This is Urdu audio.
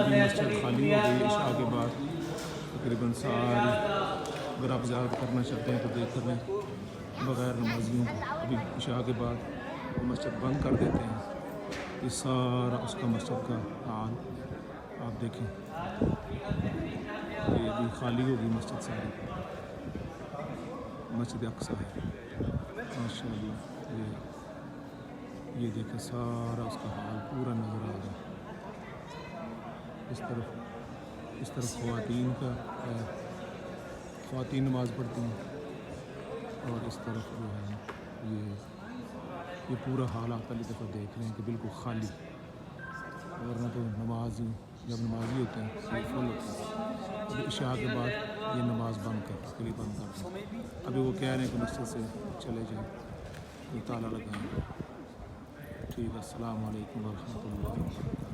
ابھی مسجد خالی ہو گئی عشاء کے بعد تقریباً ساری. اگر آپ زیارت کرنا چاہتے ہیں تو دیکھ لیں بغیر نمازیوں ابھی عشاء کے بعد مسجد بند کر دیتے ہیں. یہ سارا اس کا مسجد کا حال آپ دیکھیں. یہ ابھی خالی ہوگی مسجد ساری. مسجد اقصیٰ ہے ماشاء اللہ. یہ دیکھیں سارا اس کا حال پورا نظر آ رہا ہے. اس طرف خواتین کا ہے. خواتین نماز پڑھتی ہیں اور اس طرف جو ہے یہ پورا حال آپ پہلی دفعہ دیکھ رہے ہیں کہ بالکل خالی. ورنہ تو نماز جب نمازی ہوتے ہیں تو فل ہوتے ہیں. ابھی عشاء کے بعد یہ نماز بند کر دیں. ابھی وہ کہہ رہے ہیں کہ مسجد سے چلے جائیں کوئی تالا لگائیں. ٹھیک ہے. السلام علیکم ورحمۃ اللہ وبرکاتہ.